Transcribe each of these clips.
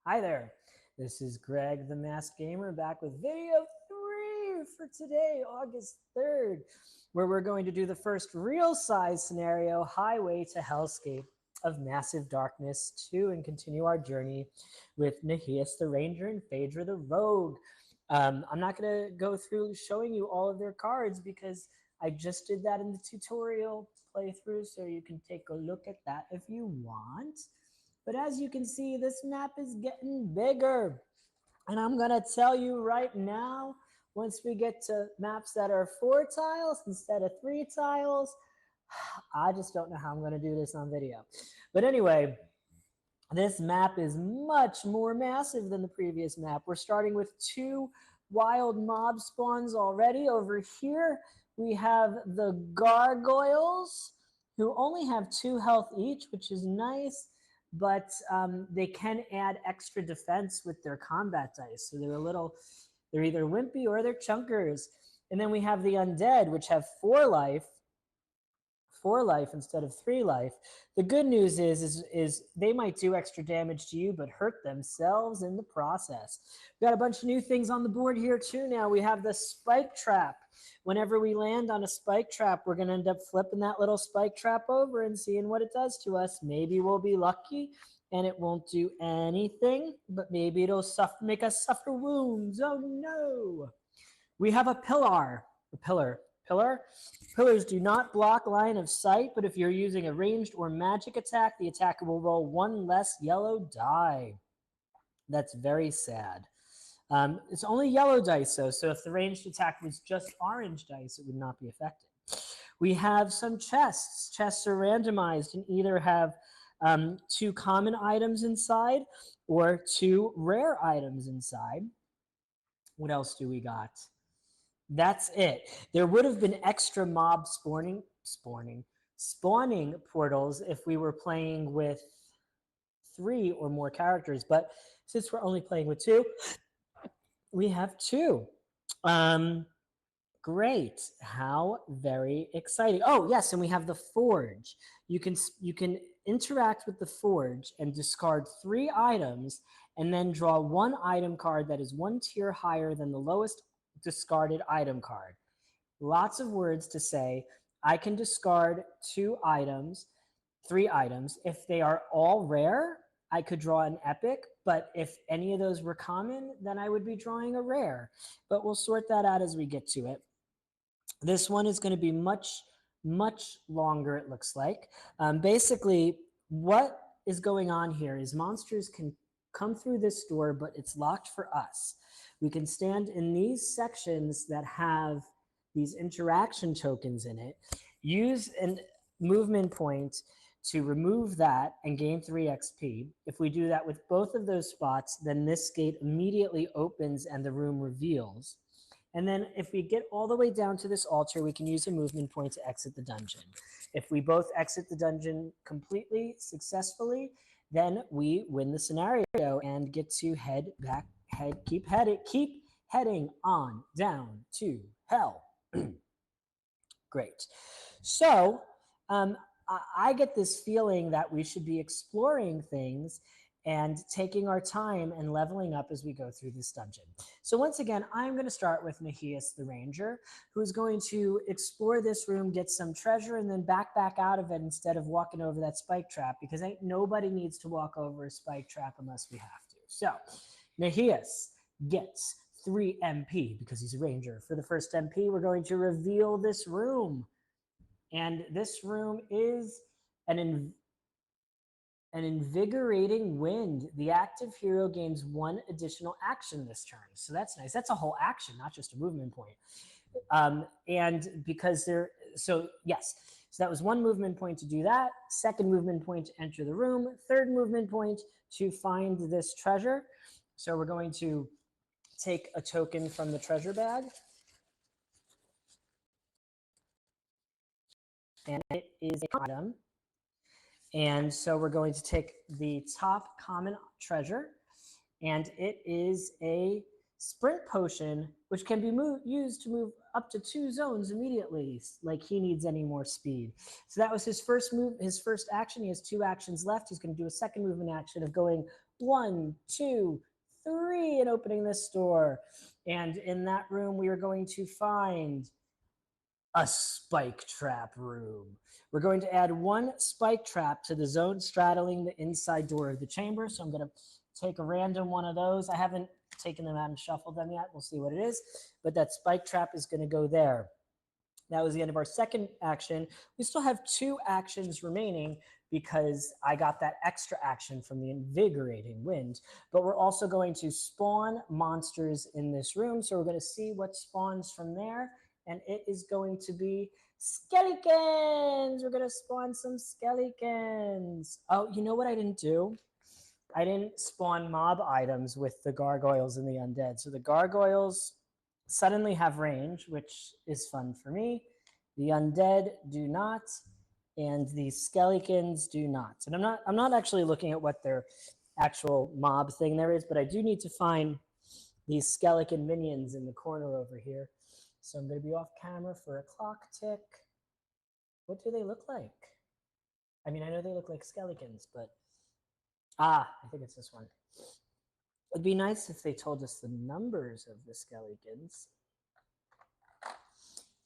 Hi there, this is Greg the Masked Gamer back with video 3 for today, August 3rd, where we're going to do the first real size scenario, Highway to Hellscape of Massive Darkness 2, and continue our journey with Nahias the Ranger and Phaedra the Rogue. I'm not going to go through showing you all of their cards because I just did that in the tutorial playthrough, so you can take a look at that if you want. But as you can see, this map is getting bigger. And I'm going to tell you right now, once we get to maps that are 4 tiles instead of 3 tiles, I just don't know how I'm going to do this on video. But anyway, this map is much more massive than the previous map. We're starting with 2 wild mob spawns already. Over here, we have the gargoyles, who only have 2 health each, which is nice. But they can add extra defense with their combat dice. So they're either wimpy or they're chunkers. And then we have the undead, which have 4 life instead of 3 life. The good news is they might do extra damage to you, but hurt themselves in the process. We've got a bunch of new things on the board here too now. We have the spike trap. Whenever we land on a spike trap, we're going to end up flipping that little spike trap over and seeing what it does to us. Maybe we'll be lucky and it won't do anything, but maybe it'll make us suffer wounds. Oh no. We have a pillar. Pillars do not block line of sight, but if you're using a ranged or magic attack, the attacker will roll 1 less yellow die. That's very sad. It's only yellow dice, though, so if the ranged attack was just orange dice, it would not be affected. We have some chests. Chests are randomized and either have 2 common items inside or 2 rare items inside. What else do we got? That's it. There would have been extra mob spawning portals if we were playing with 3 or more characters, but since we're only playing with 2, we have 2. Great. How very exciting. Oh, yes, and we have the forge. You can interact with the forge and discard 3 items and then draw 1 item card that is 1 tier higher than the lowest discarded item card. Lots of words to say. I can discard 3 items. If they are all rare, I could draw an epic, but if any of those were common, then I would be drawing a rare. But we'll sort that out as we get to it. This one is going to be much, much longer, it looks like. Basically, what is going on here is monsters can come through this door, but it's locked for us. We can stand in these sections that have these interaction tokens in it, use a movement point to remove that and gain 3 XP. If we do that with both of those spots, then this gate immediately opens and the room reveals. And then if we get all the way down to this altar, we can use a movement point to exit the dungeon. If we both exit the dungeon completely successfully, then we win the scenario and get to keep heading on down to hell. Great. So I get this feeling that we should be exploring things and taking our time and leveling up as we go through this dungeon. So once again, I'm going to start with Nahias the Ranger, who's going to explore this room, get some treasure, and then back out of it instead of walking over that spike trap, because nobody needs to walk over a spike trap unless we have to. So Nahias gets 3 MP because he's a ranger. For the first MP, we're going to reveal this room. And this room is an invigorating wind. The active hero gains 1 additional action this turn. So that's nice. That's a whole action, not just a movement point. And because so that was 1 movement point to do that. 2nd movement point to enter the room. 3rd movement point to find this treasure. So we're going to take a token from the treasure bag. And it is a item. And so we're going to take the top common treasure, and it is a sprint potion, which can be used to move up to 2 zones immediately, like he needs any more speed. So that was his first move, his first action. He has 2 actions left. He's going to do a second movement action of going 1, 2, 3 and opening this door. And in that room, we are going to find a spike trap room. We're going to add 1 spike trap to the zone straddling the inside door of the chamber. So I'm going to take a random one of those. I haven't taken them out and shuffled them yet. We'll see what it is. But that spike trap is going to go there. That was the end of our second action. We still have 2 actions remaining because I got that extra action from the invigorating wind. But we're also going to spawn monsters in this room. So we're going to see what spawns from there. And it is going to be skeletons. We're going to spawn some skeletons. Oh, you know what I didn't do? I didn't spawn mob items with the gargoyles and the undead. So the gargoyles suddenly have range, which is fun for me. The undead do not, and the skeletons do not. And I'm not actually looking at what their actual mob thing there is, but I do need to find these skeleton minions in the corner over here. So I'm going to be off camera for a clock tick. What do they look like? I mean, I know they look like skeletons, but I think it's this one. It'd be nice if they told us the numbers of the skeletons.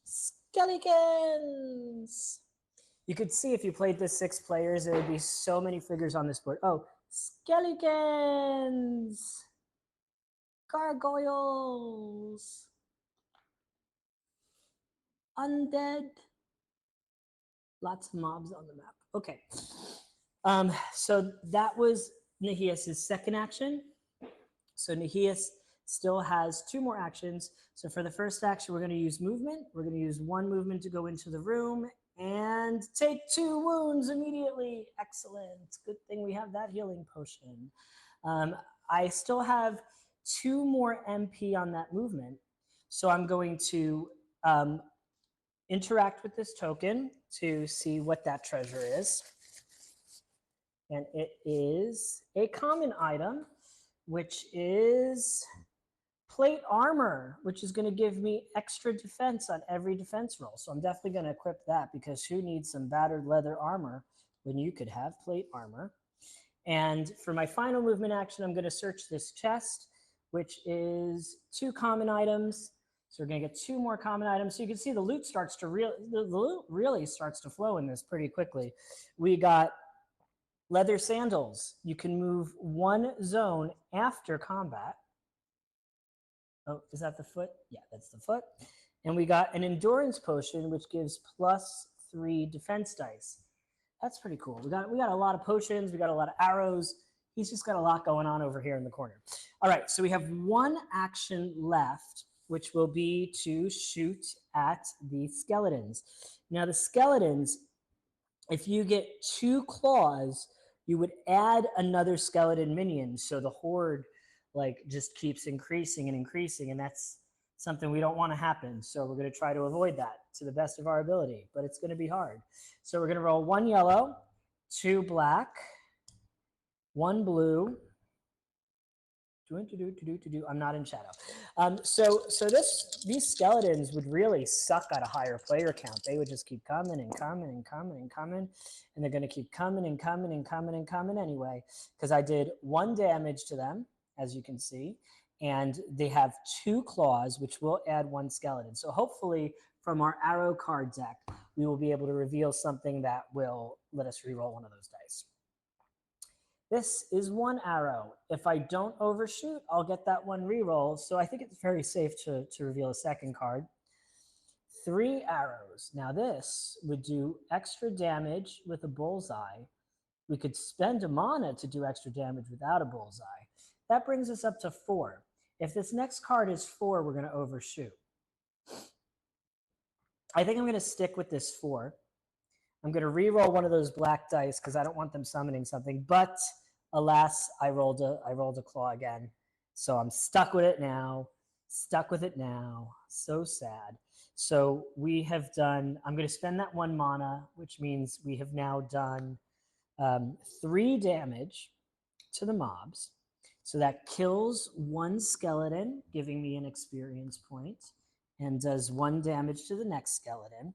Skeletons! You could see if you played this 6 players, there would be so many figures on this board. Oh, skeletons! Gargoyles! Undead. Lots of mobs on the map. Okay. So that was Nahias' second action. So Nahias still has 2 more actions. So for the first action, we're going to use movement. We're going to use 1 movement to go into the room and take 2 wounds immediately. Excellent. Good thing we have that healing potion. I still have 2 more MP on that movement. So I'm going to interact with this token to see what that treasure is. And it is a common item, which is plate armor, which is going to give me extra defense on every defense roll. So I'm definitely going to equip that, because who needs some battered leather armor when you could have plate armor? And for my final movement action, I'm going to search this chest, which is 2 common items. So we're going to get 2 more common items. So you can see the loot starts to the loot really starts to flow in this pretty quickly. We got leather sandals. You can move 1 zone after combat. Oh, is that the foot? Yeah, that's the foot. And we got an endurance potion, which gives +3 defense dice. That's pretty cool. We got a lot of potions. We got a lot of arrows. He's just got a lot going on over here in the corner. All right, so we have 1 action left, which will be to shoot at the skeletons. Now the skeletons, if you get 2 claws, you would add another skeleton minion. So the horde just keeps increasing and increasing, and that's something we don't want to happen. So we're going to try to avoid that to the best of our ability, but it's going to be hard. So we're going to roll 1 yellow, 2 black, 1 blue. I'm not in shadow. So these skeletons would really suck at a higher player count. They would just keep coming and coming and coming and coming, and they're going to keep coming and coming and coming and coming anyway, because I did 1 damage to them, as you can see, and they have 2 claws, which will add 1 skeleton. So hopefully from our arrow card deck, we will be able to reveal something that will let us reroll one of those dice. This is 1 arrow. If I don't overshoot, I'll get that 1 reroll. So I think it's very safe to reveal a second card. 3 arrows. Now this would do extra damage with a bullseye. We could spend a mana to do extra damage without a bullseye. That brings us up to 4. If this next card is 4, we're going to overshoot. I think I'm going to stick with this 4. I'm going to re-roll one of those black dice because I don't want them summoning something. But alas, I rolled a claw again. So I'm stuck with it now. Stuck with it now. So sad. So we have done, I'm going to spend that 1 mana, which means we have now done 3 damage to the mobs. So that kills 1 skeleton, giving me an experience point. and does 1 damage to the next skeleton.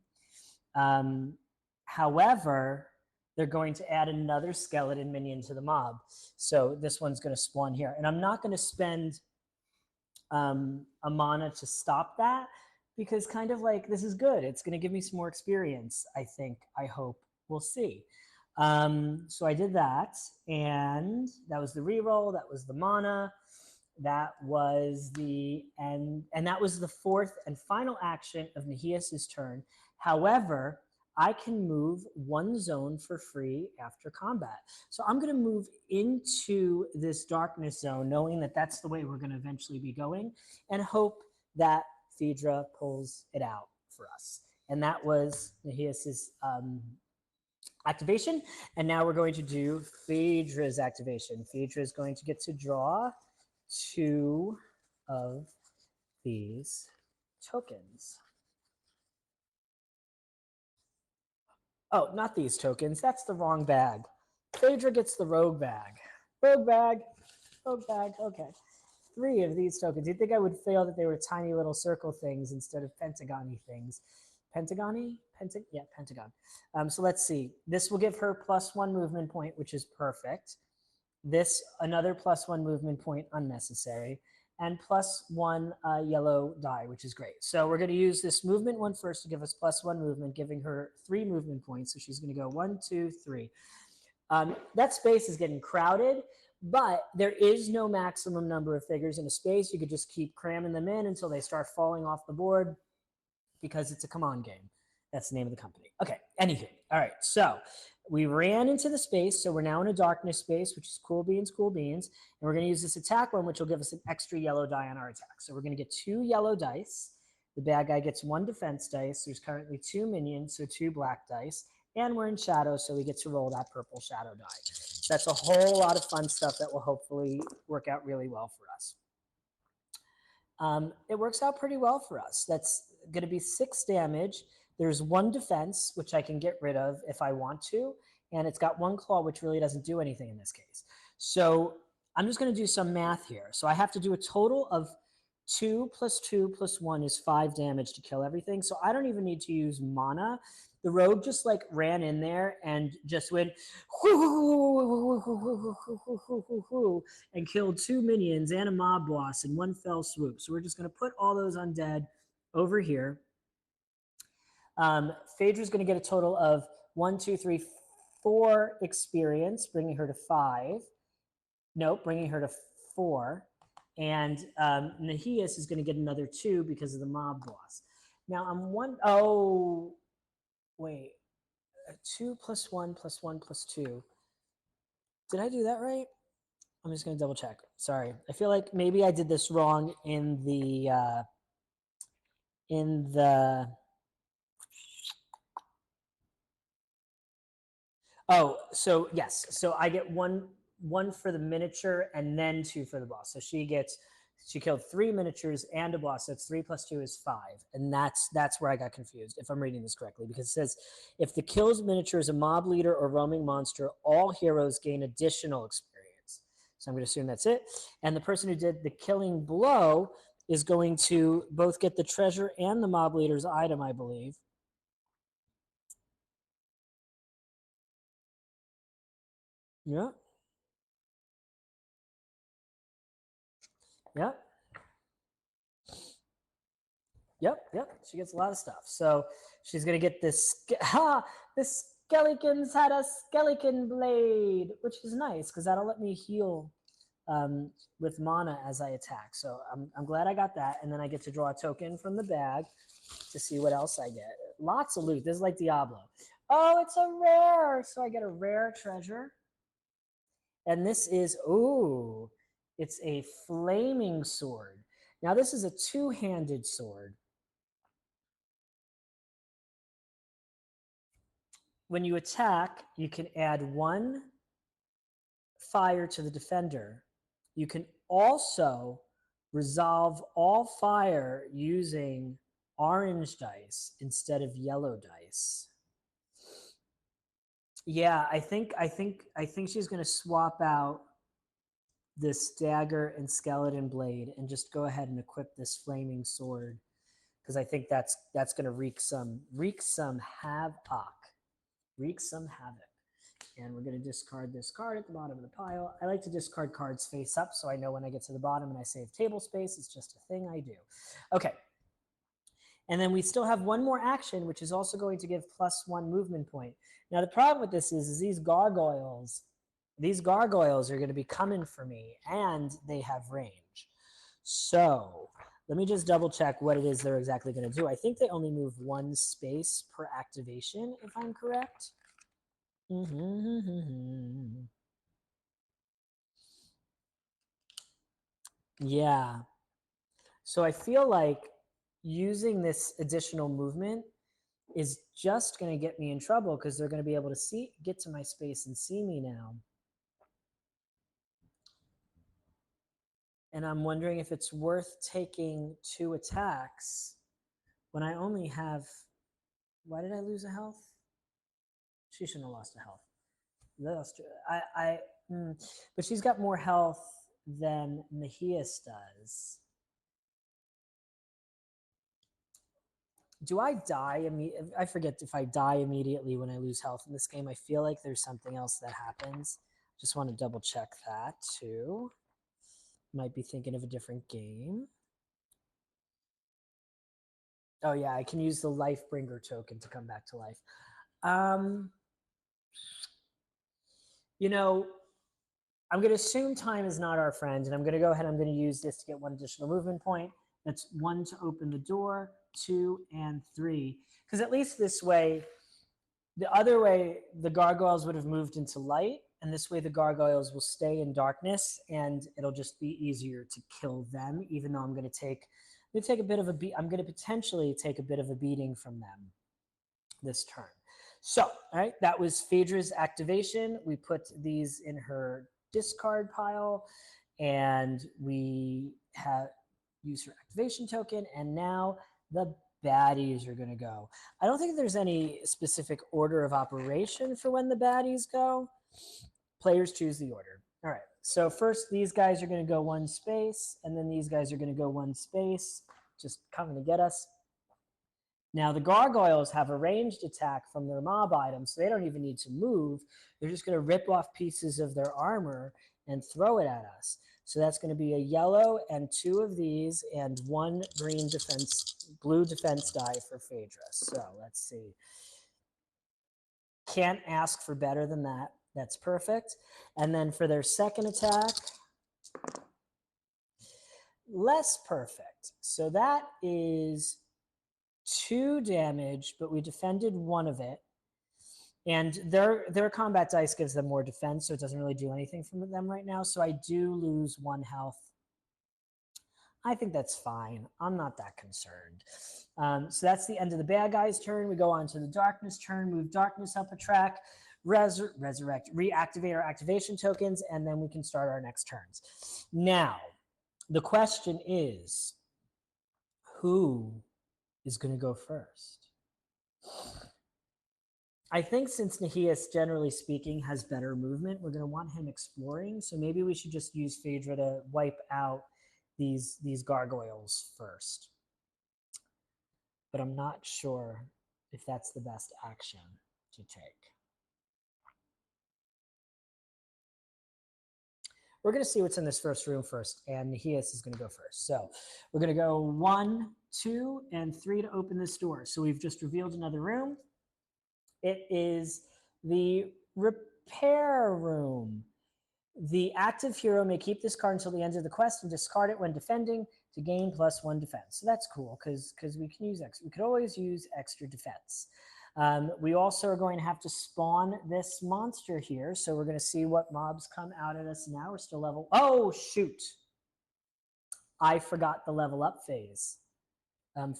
However, they're going to add another skeleton minion to the mob. So this one's going to spawn here. And I'm not going to spend a mana to stop that, because kind of like this is good. It's going to give me some more experience, I think, I hope. We'll see. So I did that, and that was the reroll. That was the mana. That was the and that was the fourth and final action of Nahias's turn. However, I can move 1 zone for free after combat. So I'm going to move into this darkness zone, knowing that that's the way we're going to eventually be going, and hope that Phaedra pulls it out for us. And that was Nahias's activation. And now we're going to do Phaedra's activation. Phaedra is going to get to draw 2 of these tokens. Oh, not these tokens. That's the wrong bag. Phaedra gets the rogue bag. Rogue bag. Rogue bag. Okay. 3 of these tokens. You'd think I would fail that they were tiny little circle things instead of pentagon-y things. Pentagon-y? Yeah, pentagon. So let's see. This will give her +1 movement point, which is perfect. This, another +1 movement point, unnecessary. And +1 yellow die, which is great. So we're going to use this movement one first to give us +1 movement, giving her 3 movement points. So she's going to go 1, 2, 3. That space is getting crowded, but there is no maximum number of figures in a space. You could just keep cramming them in until they start falling off the board, because it's a come on game. That's the name of the company. Okay, anywho. All right, so we ran into the space, so we're now in a darkness space, which is cool beans, cool beans. And we're going to use this attack one, which will give us an extra yellow die on our attack. So we're going to get 2 yellow dice. The bad guy gets 1 defense dice. There's currently 2 minions, so 2 black dice. And we're in shadow, so we get to roll that purple shadow die. So that's a whole lot of fun stuff that will hopefully work out really well for us. It works out pretty well for us. That's going to be 6 damage. There's 1 defense, which I can get rid of if I want to. And it's got 1 claw, which really doesn't do anything in this case. So I'm just going to do some math here. So I have to do a total of 2 + 2 + 1 is 5 damage to kill everything. So I don't even need to use mana. The rogue just like ran in there and just went and killed 2 minions and a mob boss in 1 fell swoop. So we're just going to put all those undead over here. Phaedra's going to get a total of 1, 2, 3, 4 experience, bringing her to 5. Nope, bringing her to 4. And Nahias is going to get another 2 because of the mob boss. Now I'm wait, 2 + 1 + 1 + 2. Did I do that right? I'm just going to double check. Sorry. I feel like maybe I did this wrong in the oh, so yes. So I get one for the miniature and then 2 for the boss. So she killed 3 miniatures and a boss. So it's 3 + 2 is 5. And that's where I got confused, if I'm reading this correctly, because it says if the killed miniature is a mob leader or roaming monster, all heroes gain additional experience. So I'm going to assume that's it. And the person who did the killing blow is going to both get the treasure and the mob leader's item, I believe. Yeah. Yep. Yep. She gets a lot of stuff. So she's gonna get this. This skeleton's had a skeleton blade, which is nice because that'll let me heal with mana as I attack. So I'm glad I got that, and then I get to draw a token from the bag to see what else I get. Lots of loot. This is like Diablo. Oh, it's a rare, so I get a rare treasure, and this is it's a flaming sword. Now this is a 2-handed sword. When you attack, you can add 1 fire to the defender. You can also resolve all fire using orange dice instead of yellow dice. Yeah, I think she's going to swap out this dagger and skeleton blade and just go ahead and equip this flaming sword because I think that's going to wreak some havoc. Wreak some havoc. And we're going to discard this card at the bottom of the pile. I like to discard cards face up so I know when I get to the bottom and I save table space. It's just a thing I do. Okay. And then we still have one more action, which is also going to give +1 movement point. Now, the problem with this is these gargoyles are going to be coming for me, and they have range. So let me just double check what it is they're exactly going to do. I think they only move 1 space per activation, if I'm correct. Yeah. So I feel like using this additional movement is just going to get me in trouble because they're going to be able to get to my space and see me now. And I'm wondering if it's worth taking 2 attacks when I only have, why did I lose a health? She shouldn't have lost a health. But she's got more health than Nahias does. Do I die immediately? I forget if I die immediately when I lose health in this game. I feel like there's something else that happens. Just want to double check that too. Might be thinking of a different game. Oh yeah, I can use the Lifebringer token to come back to life. You know, I'm going to assume time is not our friend, and I'm going to go ahead. I'm going to use this to get 1 additional movement point. That's 1 to open the door, 2 and 3. Because at least this way, the other way, the gargoyles would have moved into light, and this way the gargoyles will stay in darkness, and it'll just be easier to kill them. Even though I'm going to take a bit of a I'm going to potentially take a bit of a beating from them this turn. So, all right, that was Phaedra's activation. We put these in her discard pile, and we have used her activation token, and now the baddies are going to go. I don't think there's any specific order of operation for when the baddies go. Players choose the order. All right, so first these guys are going to go 1 space, and then these guys are going to go 1 space, just coming to get us. Now, the gargoyles have a ranged attack from their mob items, so they don't even need to move. They're just going to rip off pieces of their armor and throw it at us. So that's going to be a yellow and 2 of these and 1 blue defense die for Phaedra. So let's see. Can't ask for better than that. That's perfect. And then for their second attack, less perfect. So that is 2 damage, but we defended 1 of it. And their combat dice gives them more defense, so it doesn't really do anything for them right now. So I do lose 1 health. I think that's fine. I'm not that concerned. So that's the end of the bad guy's turn. We go on to the darkness turn, move darkness up a track, reactivate our activation tokens, and then we can start our next turns. Now, the question is, who is going to go first? I think since Nahias, generally speaking, has better movement, we're going to want him exploring. So maybe we should just use Phaedra to wipe out these gargoyles first. But I'm not sure if that's the best action to take. We're going to see what's in this first room first, and Nahias is going to go first. So we're going to go 1, 2, and 3 to open this door. So we've just revealed another room. It is the repair room. The active hero may keep this card until the end of the quest and discard it when defending to gain +1 defense. So that's cool because we can use we could always use extra defense. We also are going to have to spawn this monster here. So we're going to see what mobs come out at us now. We're still level. Oh, shoot. I forgot the level up phase.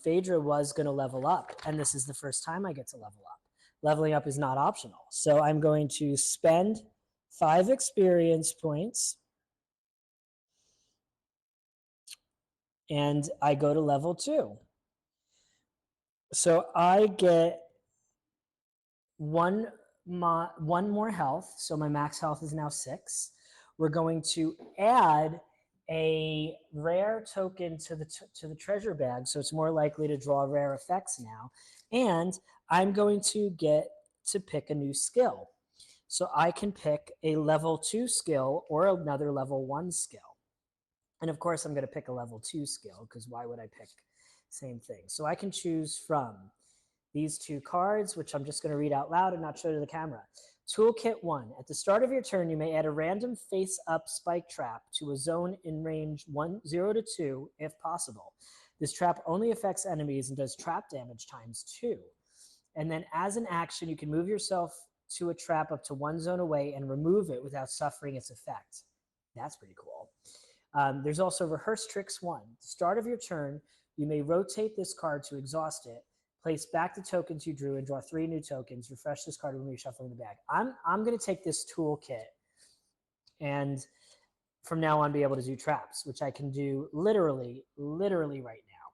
Phaedra was going to level up, and this is the first time I get to level up. Leveling up is not optional. So I'm going to spend 5 experience points, and I go to level 2. So I get one more health. So my max health is now 6. We're going to add a rare token to the treasure bag, so it's more likely to draw rare effects now. And I'm going to get to pick a new skill. So I can pick a level 2 skill or another level 1 skill. And of course, I'm going to pick a level 2 skill, because why would I pick same thing? So I can choose from these 2 cards, which I'm just going to read out loud and not show to the camera. Toolkit 1. At the start of your turn, you may add a random face-up spike trap to a zone in range 0 to 2, if possible. This trap only affects enemies and does trap damage ×2. And then as an action, you can move yourself to a trap up to 1 zone away and remove it without suffering its effect. That's pretty cool. There's also Rehearse Tricks 1. At the start of your turn, you may rotate this card to exhaust it, place back the tokens you drew, and draw 3 new tokens. Refresh this card when you shuffle in the bag. I'm going to take this toolkit and from now on be able to do traps, which I can do literally right now.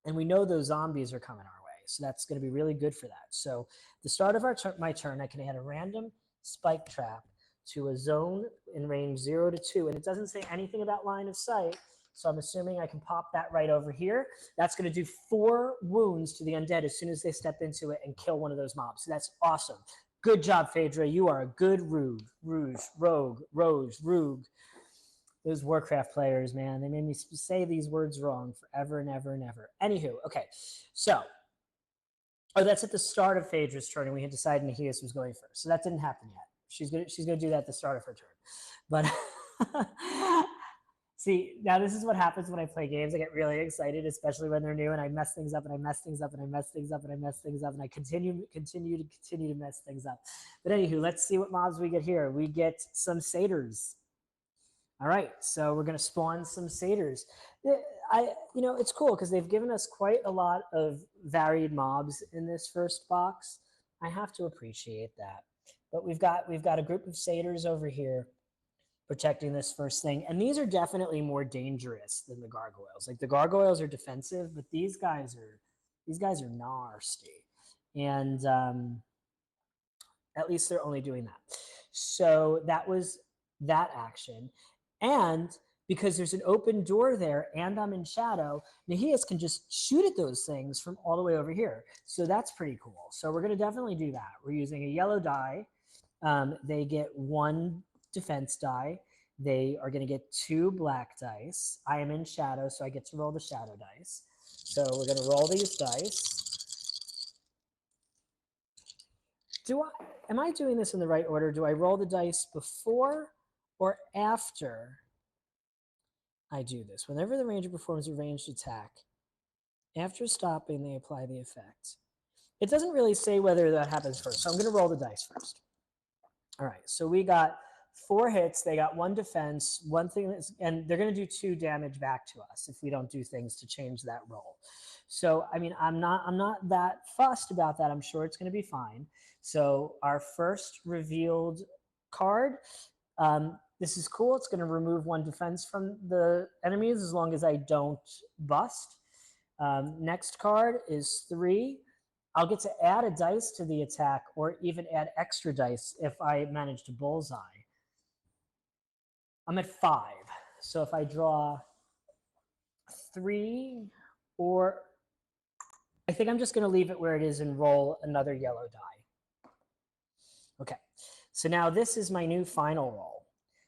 And we know those zombies are coming our way, so that's going to be really good for that. So at the start of my turn, I can add a random spike trap to a zone in range 0 to 2. And it doesn't say anything about line of sight, so I'm assuming I can pop that right over here. That's going to do 4 wounds to the undead as soon as they step into it and kill one of those mobs. So that's awesome. Good job, Phaedra. You are a good rogue. Those Warcraft players, man, they made me say these words wrong forever and ever and ever. Anywho, okay, so, that's at the start of Phaedra's turn, and we had decided Nahias was going first. So that didn't happen yet. She's gonna do that at the start of her turn. But see, now this is what happens when I play games. I get really excited, especially when they're new, and I mess things up, and I mess things up, and I mess things up, and I mess things up, and I continue to mess things up. But anywho, let's see what mobs we get here. We get some satyrs. All right, so we're going to spawn some satyrs. It's cool because they've given us quite a lot of varied mobs in this first box. I have to appreciate that. But we've got a group of satyrs over here protecting this first thing, and these are definitely more dangerous than the gargoyles. Like the gargoyles are defensive, but these guys are nasty, and at least they're only doing that. So that was that action. And because there's an open door there and I'm in shadow, Nahias can just shoot at those things from all the way over here. So that's pretty cool. So we're going to definitely do that. We're using a yellow die. They get 1 defense die. They are going to get 2 black dice. I am in shadow, so I get to roll the shadow dice. So we're going to roll these dice. Am I doing this in the right order? Do I roll the dice before or after I do this? Whenever the ranger performs a ranged attack, after stopping, they apply the effect. It doesn't really say whether that happens first, so I'm going to roll the dice first. All right, so we got 4 hits. They got 1 defense, 1 thing, and they're going to do 2 damage back to us if we don't do things to change that roll. So, I mean, I'm not that fussed about that. I'm sure it's going to be fine. So our first revealed card, this is cool. It's going to remove 1 defense from the enemies as long as I don't bust. Next card is 3. I'll get to add a dice to the attack or even add extra dice if I manage to bullseye. I'm at 5. So if I draw 3, or I think I'm just going to leave it where it is and roll another yellow die. Okay, so now this is my new final roll.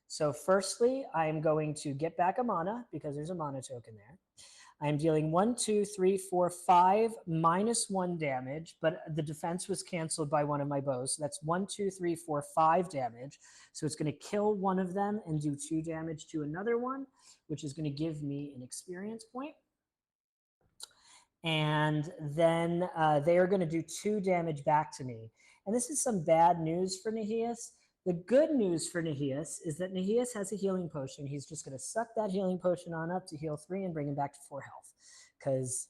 So firstly, I'm going to get back a mana because there's a mana token there. I'm dealing 1, 2, 3, 4, 5 -1 damage, but the defense was canceled by one of my bows. So that's 1, 2, 3, 4, 5 damage. So it's going to kill one of them and do 2 damage to another one, which is going to give me an experience point. And then they are going to do 2 damage back to me. And this is some bad news for Nahias. The good news for Nahias is that Nahias has a healing potion. He's just going to suck that healing potion on up to heal 3 and bring him back to 4 health. Because,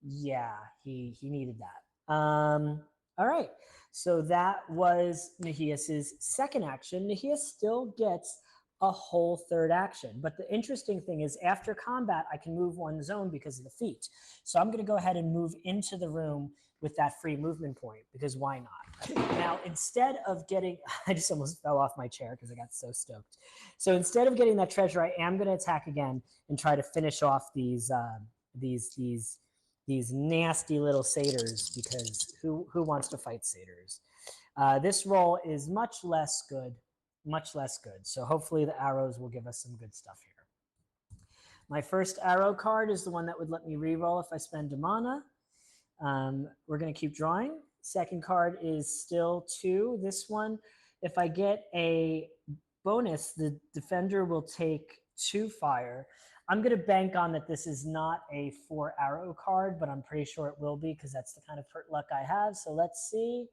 yeah, he needed that. All right. So that was Nahias's second action. Nahias still gets a whole third action. But the interesting thing is after combat, I can move one zone because of the feat. So I'm going to go ahead and move into the room with that free movement point, because why not? Now, instead of getting, I just almost fell off my chair because I got so stoked. So instead of getting that treasure, I am going to attack again and try to finish off these nasty little satyrs, because who wants to fight satyrs? This roll is much less good. So hopefully the arrows will give us some good stuff here. My first arrow card is the one that would let me reroll if I spend a mana. We're going to keep drawing. Second card is still 2. This one, if I get a bonus, the defender will take 2 fire. I'm going to bank on that this is not a 4 arrow card, but I'm pretty sure it will be because that's the kind of pert luck I have. So let's see.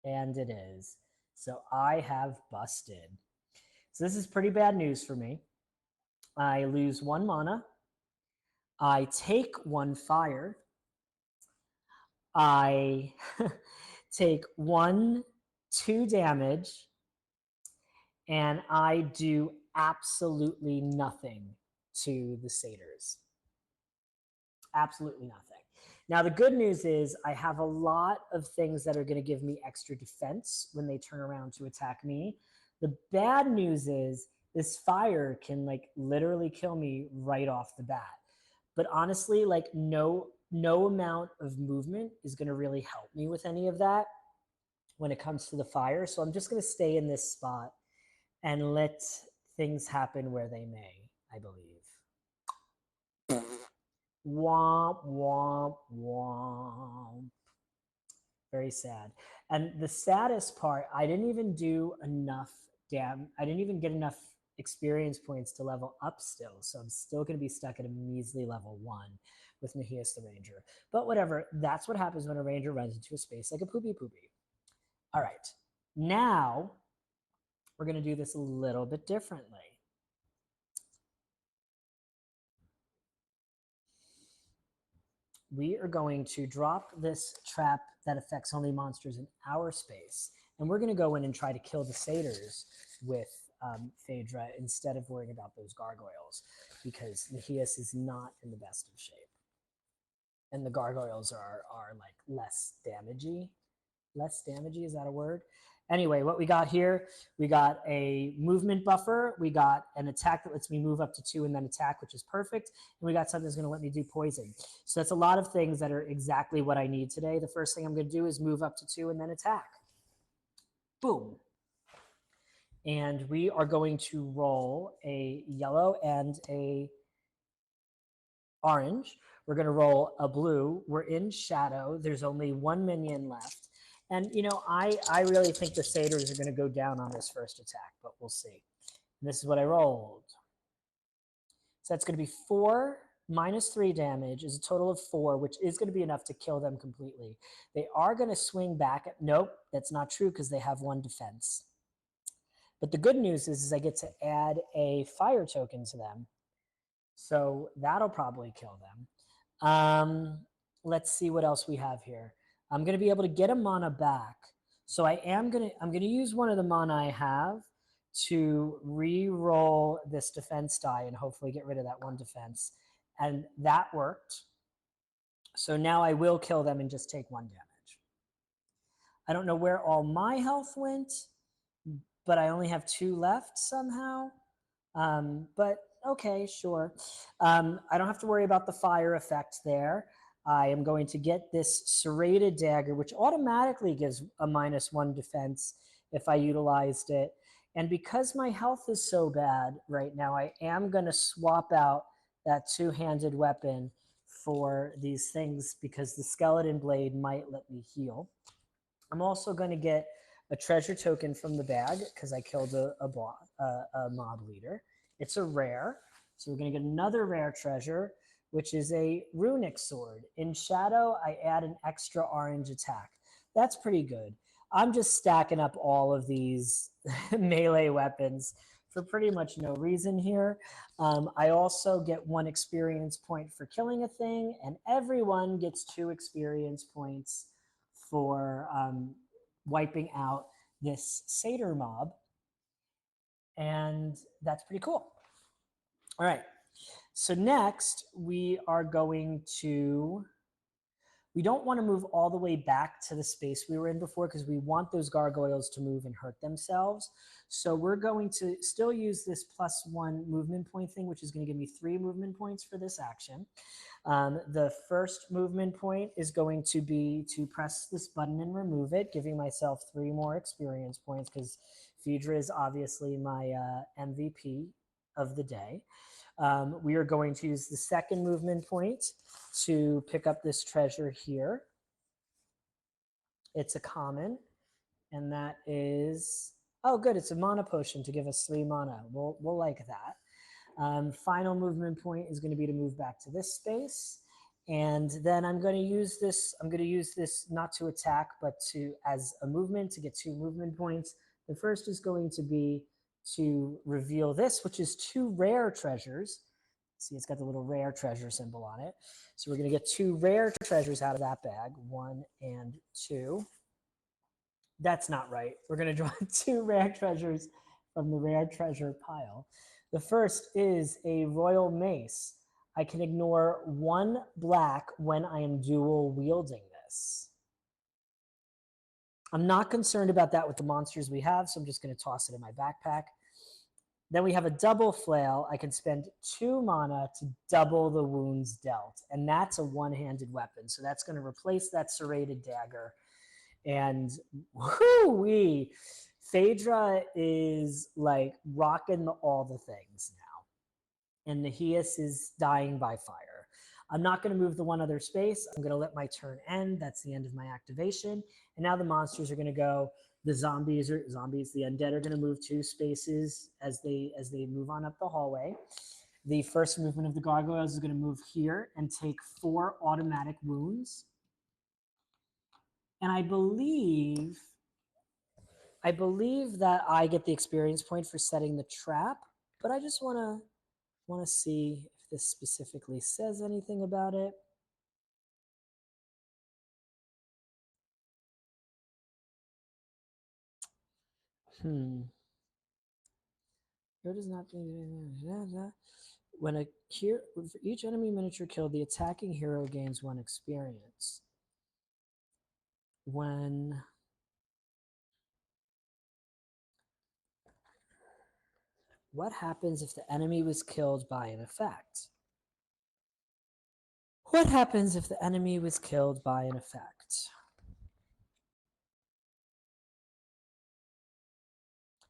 And it is. So I have busted. So this is pretty bad news for me. I lose 1 mana. I take 1 fire. I take 2 damage. And I do absolutely nothing to the satyrs. Absolutely nothing. Now, the good news is I have a lot of things that are going to give me extra defense when they turn around to attack me. The bad news is this fire can like literally kill me right off the bat. But honestly, like no amount of movement is going to really help me with any of that when it comes to the fire. So I'm just going to stay in this spot and let things happen where they may, I believe. Womp, womp, womp. Very sad. And the saddest part, I didn't even do enough I didn't even get enough experience points to level up still. So I'm still going to be stuck at a measly level 1 with Nahias the Ranger. But whatever, that's what happens when a Ranger runs into a space like a poopy poopy. All right, now we're going to do this a little bit differently. We are going to drop this trap that affects only monsters in our space. And we're going to go in and try to kill the satyrs with Phaedra instead of worrying about those gargoyles, because Nahias is not in the best of shape. And the gargoyles are like less damagey. Less damagey, is that a word? Anyway, what we got here, we got a movement buffer. We got an attack that lets me move up to 2 and then attack, which is perfect. And we got something that's going to let me do poison. So that's a lot of things that are exactly what I need today. The first thing I'm going to do is move up to 2 and then attack. Boom. And we are going to roll a yellow and a orange. We're going to roll a blue. We're in shadow. There's only 1 minion left. And, you know, I really think the satyrs are going to go down on this first attack, but we'll see. And this is what I rolled. So that's going to be 4 minus 3 damage is a total of 4, which is going to be enough to kill them completely. They are going to swing back. Nope, that's not true because they have 1 defense. But the good news is I get to add a fire token to them. So that'll probably kill them. Let's see what else we have here. I'm going to be able to get a mana back. So I'm going to use one of the mana I have to re-roll this defense die and hopefully get rid of that 1 defense. And that worked. So now I will kill them and just take 1 damage. I don't know where all my health went, but I only have 2 left somehow. But okay, sure. I don't have to worry about the fire effect there. I am going to get this serrated dagger, which automatically gives a -1 defense if I utilized it. And because my health is so bad right now, I am going to swap out that 2-handed weapon for these things because the skeleton blade might let me heal. I'm also going to get a treasure token from the bag because I killed a mob leader. It's a rare. So we're going to get another rare treasure, which is a runic sword. In shadow, I add an extra orange attack. That's pretty good. I'm just stacking up all of these melee weapons for pretty much no reason here. I also get 1 experience point for killing a thing, and everyone gets 2 experience points for wiping out this satyr mob. And that's pretty cool. All right. So next we are going to, we don't want to move all the way back to the space we were in before because we want those gargoyles to move and hurt themselves. So we're going to still use this +1 movement point thing, which is going to give me 3 movement points for this action. The first movement point is going to be to press this button and remove it, giving myself 3 more experience points because Phaedra is obviously my MVP of the day. We are going to use the second movement point to pick up this treasure here. It's a common, and that is, oh good, it's a mana potion to give us 3 mana. We'll like that. Final movement point is going to be to move back to this space. And then I'm going to use this not to attack, but to as a movement to get 2 movement points. The first is going to be to reveal this, which is 2 rare treasures. See, it's got the little rare treasure symbol on it. So we're going to get 2 rare treasures out of that bag, 1 and 2. That's not right. We're going to draw 2 rare treasures from the rare treasure pile. The first is a royal mace. I can ignore 1 black when I am dual wielding this. I'm not concerned about that with the monsters we have, so I'm just going to toss it in my backpack. Then we have a double flail. I can spend 2 mana to double the wounds dealt, and that's a one-handed weapon. So that's going to replace that serrated dagger. And whoo-wee, Phaedra is like rocking all the things now. And Nahias is dying by fire. I'm not going to move the 1 other space. I'm going to let my turn end. That's the end of my activation. And now the monsters are going to go. The the undead are going to move 2 spaces as they move on up the hallway. The first movement of the gargoyles is going to move here and take 4 automatic wounds. And I believe that I get the experience point for setting the trap, but I just want to see if this specifically says anything about it. Hero does not when for each enemy miniature killed, the attacking hero gains 1 experience. What happens if the enemy was killed by an effect? What happens if the enemy was killed by an effect?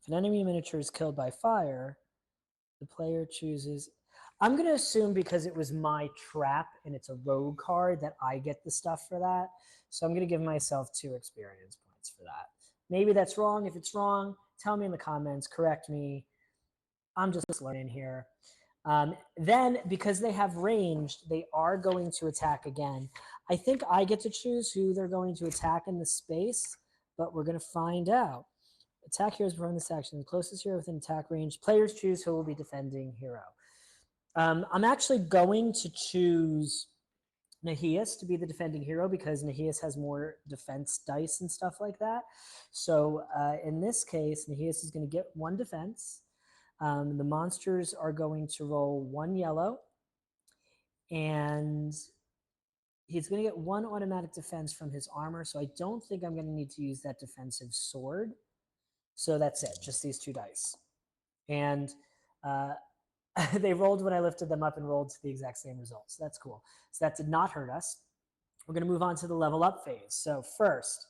If an enemy miniature is killed by fire, the player chooses. I'm going to assume because it was my trap and it's a rogue card that I get the stuff for that. So I'm going to give myself 2 experience points for that. Maybe that's wrong. If it's wrong, tell me in the comments, correct me. I'm just learning here. Then, because they have ranged, they are going to attack again. I think I get to choose who they're going to attack in the space, but we're going to find out. Attack heroes perform this action. The closest hero within attack range. Players choose who will be defending hero. I'm actually going to choose Nahias to be the defending hero because Nahias has more defense dice and stuff like that. So in this case, Nahias is going to get 1 defense. The monsters are going to roll 1 yellow, and he's going to get 1 automatic defense from his armor. So I don't think I'm going to need to use that defensive sword. So that's it, just these 2 dice. And they rolled when I lifted them up and rolled to the exact same result. So that's cool. So that did not hurt us. We're going to move on to the level up phase. So first,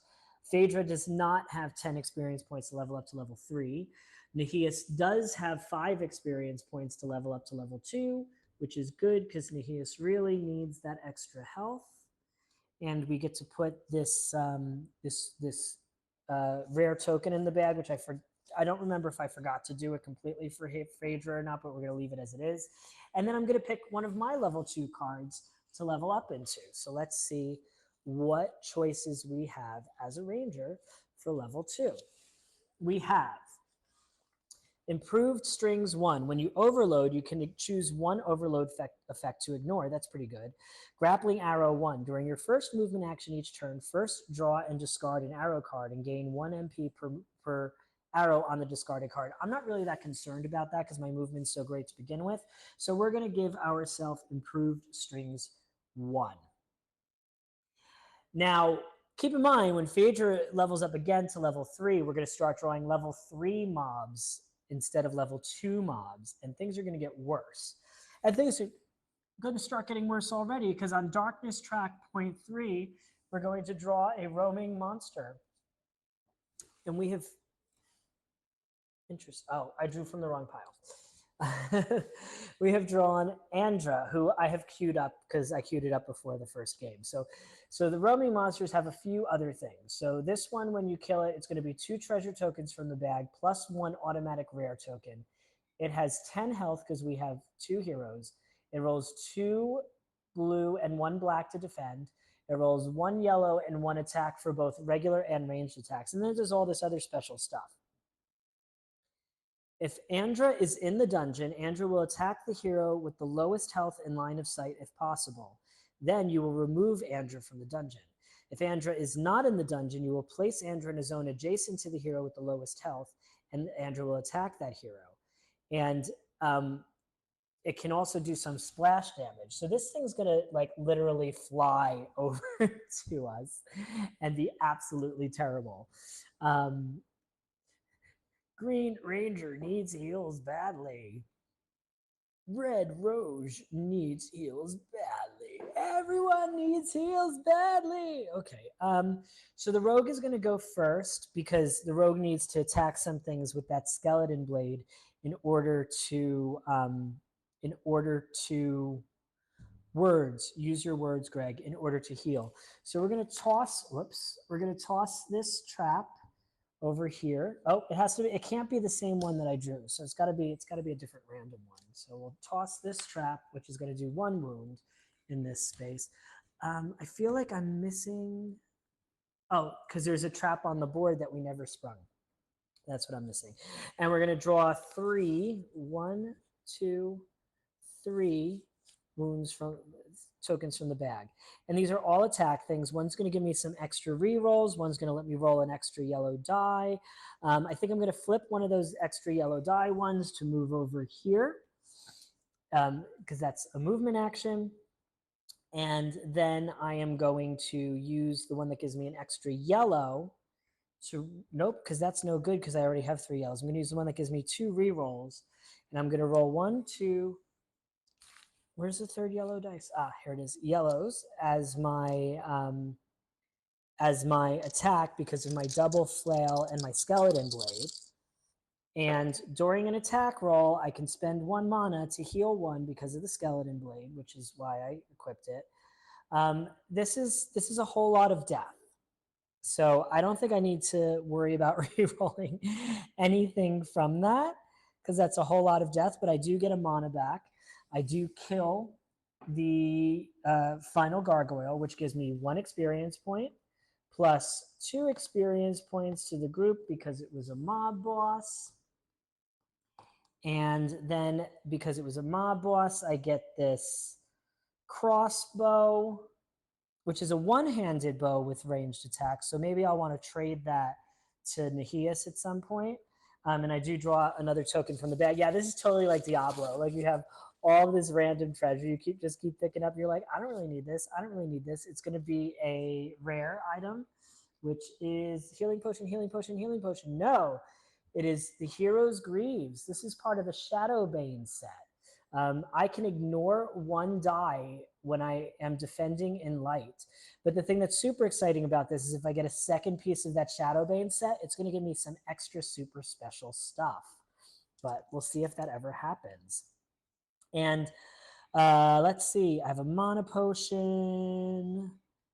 Phaedra does not have 10 experience points to level up to level 3. Nahias does have 5 experience points to level up to level 2, which is good because Nahias really needs that extra health. And we get to put this rare token in the bag, which I don't remember if I forgot to do it completely for Phaedra or not, but we're going to leave it as it is. And then I'm going to pick one of my level 2 cards to level up into. So let's see what choices we have as a ranger for level 2. We have Improved Strings 1. When you overload, you can choose 1 overload effect to ignore. That's pretty good. Grappling Arrow 1. During your first movement action each turn, first draw and discard an arrow card and gain 1 MP per arrow on the discarded card. I'm not really that concerned about that because my movement's so great to begin with. So we're going to give ourselves improved strings 1. Now, keep in mind, when Phaedra levels up again to level 3, we're going to start drawing level 3 mobs instead of level 2 mobs, and things are going to get worse. And things are going to start getting worse already because on Darkness Track Point 3, we're going to draw a roaming monster. And we have oh, I drew from the wrong pile. We have drawn Andra, who I have queued up because I queued it up before the first game. So the roaming monsters have a few other things. So this one, when you kill it, it's going to be 2 treasure tokens from the bag plus 1 automatic rare token. It has 10 health because we have 2 heroes. It rolls 2 blue and 1 black to defend. It rolls 1 yellow and 1 attack for both regular and ranged attacks. And then there's all this other special stuff. If Andra is in the dungeon, Andra will attack the hero with the lowest health in line of sight if possible. Then you will remove Andra from the dungeon. If Andra is not in the dungeon, you will place Andra in a zone adjacent to the hero with the lowest health, and Andra will attack that hero. And it can also do some splash damage. So this thing's gonna like literally fly over to us and be absolutely terrible. Green Ranger needs heals badly. Red Rose needs heals badly. Everyone needs heals badly. Okay, so the rogue is going to go first because the rogue needs to attack some things with that skeleton blade in order to use your words, Greg, in order to heal. So we're going to toss this trap over here. Oh, it can't be the same one that I drew. So it's got to be a different random one. So we'll toss this trap, which is going to do 1 wound in this space. I feel like I'm missing, because there's a trap on the board that we never sprung. That's what I'm missing. And we're going to draw 3, 1, 2, 3 wounds from tokens from the bag. And these are all attack things. One's going to give me some extra re-rolls. One's going to let me roll an extra yellow die. I think I'm going to flip one of those extra yellow die ones to move over here because that's a movement action. And then I am going to use the one that gives me an extra yellow to, nope, because that's no good because I already have 3 yellows. I'm going to use the one that gives me 2 re-rolls. And I'm going to roll 1, 2, where's the 3rd yellow dice? Here it is. Yellows as my attack because of my double flail and my skeleton blade. And during an attack roll, I can spend 1 mana to heal 1 because of the skeleton blade, which is why I equipped it. This is a whole lot of death. So I don't think I need to worry about re-rolling anything from that because that's a whole lot of death, but I do get a mana back. I do kill the final gargoyle, which gives me 1 experience point, plus 2 experience points to the group because it was a mob boss. And then because it was a mob boss, I get this crossbow, which is a 1-handed bow with ranged attacks. So maybe I'll want to trade that to Nahias at some point. And I do draw another token from the bag. Yeah, this is totally like Diablo. Like you have all this random treasure you just keep picking up. You're like, I don't really need this. I don't really need this. It's going to be a rare item, which is healing potion, healing potion, healing potion. No, it is the Hero's Greaves. This is part of the Shadowbane set. I can ignore 1 die when I am defending in light. But the thing that's super exciting about this is if I get a 2nd piece of that Shadowbane set, it's going to give me some extra super special stuff. But we'll see if that ever happens. And let's see, I have a mana potion,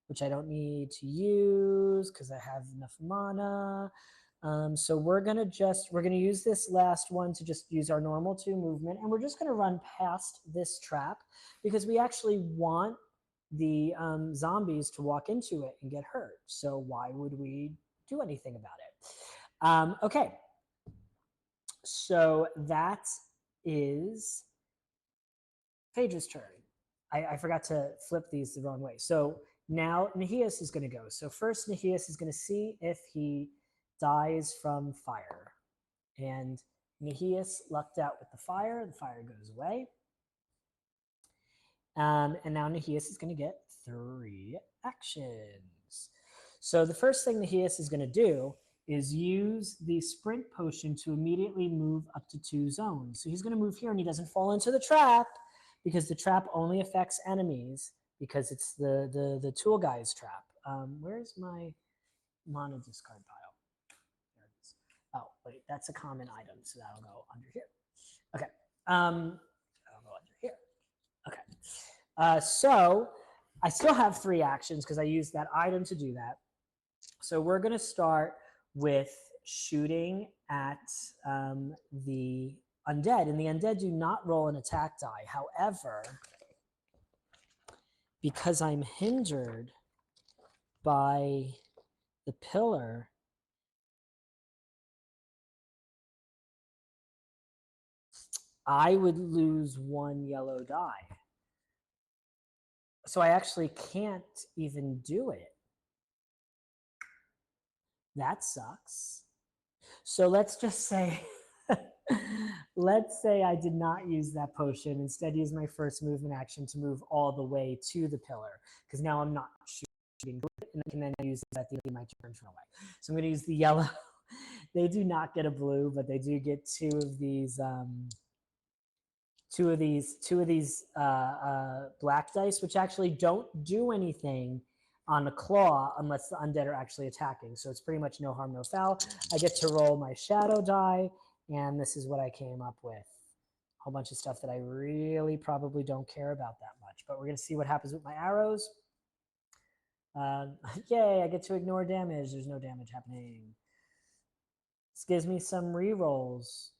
which I don't need to use because I have enough mana. So we're gonna use this last one to just use our normal 2 movement, and we're just gonna run past this trap because we actually want the zombies to walk into it and get hurt. So why would we do anything about it? Okay, so that is Phaedra's turn. I forgot to flip these the wrong way. So now Nahias is going to go. So first Nahias is going to see if he dies from fire. And Nahias lucked out with the fire. The fire goes away. And now Nahias is going to get 3 actions. So the first thing Nahias is going to do is use the sprint potion to immediately move up to 2 zones. So he's going to move here and he doesn't fall into the trap because the trap only affects enemies because it's the tool guy's trap. Where's my mana discard pile? There it is. Oh, wait, that's a common item, so that'll go under here. Okay. That'll go under here. Okay. So I still have 3 actions because I used that item to do that. So we're going to start with shooting at the undead. And the undead do not roll an attack die. However, because I'm hindered by the pillar, I would lose 1 yellow die. So I actually can't even do it. That sucks. So let's just say, let's say I did not use that potion, instead use my first movement action to move all the way to the pillar, because now I'm not shooting, and I can then use that at the end of my turn to run away. So I'm going to use the yellow. They do not get a blue, but they do get 2 of these black dice, which actually don't do anything on a claw unless the undead are actually attacking. So it's pretty much no harm, no foul. I get to roll my shadow die, and this is what I came up with. A whole bunch of stuff that I really probably don't care about that much, but we're going to see what happens with my arrows. Yay, I get to ignore damage. There's no damage happening. This gives me some rerolls.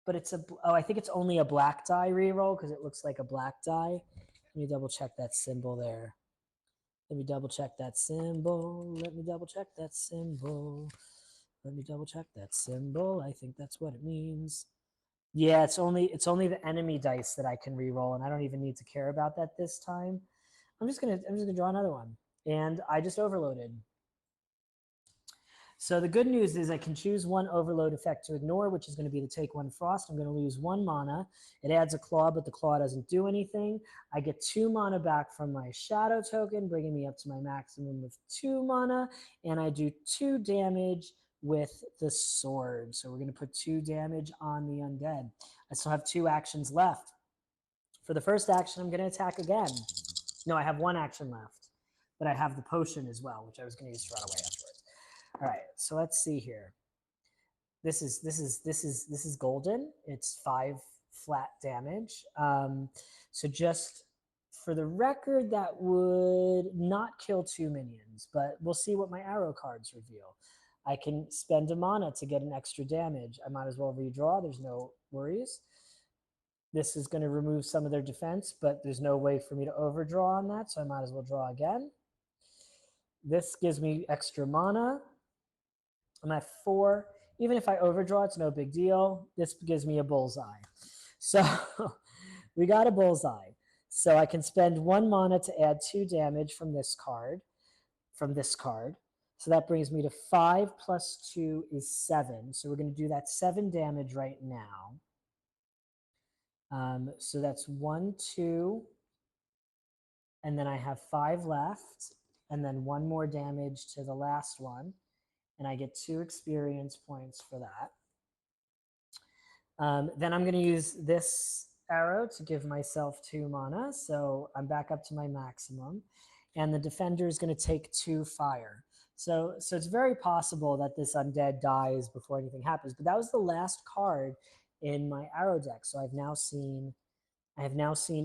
But it's I think it's only a black die reroll because it looks like a black die. Let me double check that symbol there. Let me double check that symbol. Let me double check that symbol. Let me double check that symbol. I think that's what it means. Yeah, it's only the enemy dice that I can reroll, and I don't even need to care about that this time. I'm just gonna draw another one, and I just overloaded. So the good news is I can choose 1 overload effect to ignore, which is going to be to take 1 frost. I'm going to lose 1 mana. It adds a claw, but the claw doesn't do anything. I get 2 mana back from my shadow token, bringing me up to my maximum of 2 mana, and I do 2 damage with the sword. So we're going to put 2 damage on the undead. I still have 2 actions left. For the first action, I'm going to attack again. No, I have 1 action left, but I have the potion as well, which I was going to use to run away afterwards. All right, so let's see here. This is golden. It's 5 flat damage. So just for the record, that would not kill 2 minions, but we'll see what my arrow cards reveal. I can spend a mana to get an extra damage. I might as well redraw. There's no worries. This is going to remove some of their defense, but there's no way for me to overdraw on that, so I might as well draw again. This gives me extra mana. I'm at 4. Even if I overdraw, it's no big deal. This gives me a bullseye. So we got a bullseye. So I can spend 1 mana to add 2 damage from this card. So that brings me to 5 plus 2 is 7. So we're going to do that 7 damage right now. So that's 1, 2. And then I have 5 left. And then 1 more damage to the last one. And I get 2 experience points for that. Then I'm going to use this arrow to give myself 2 mana, so I'm back up to my maximum. And the defender is going to take 2 fire. So it's very possible that this undead dies before anything happens. But that was the last card in my arrow deck. So I have now seen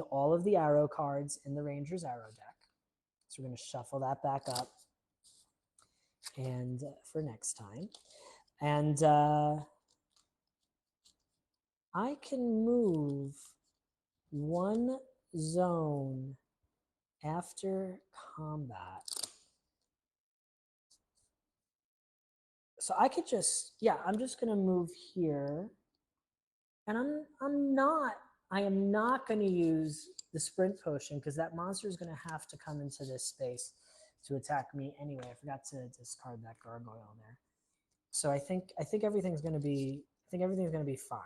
all of the arrow cards in the Ranger's arrow deck. So we're going to shuffle that back up. And for next time. And I can move 1 zone after combat. So I could just, I'm just going to move here. And I am not going to use the sprint potion because that monster is going to have to come into this space to attack me anyway. I forgot to discard that gargoyle there. So I think everything's going to be fine. I think everything's going to be fine.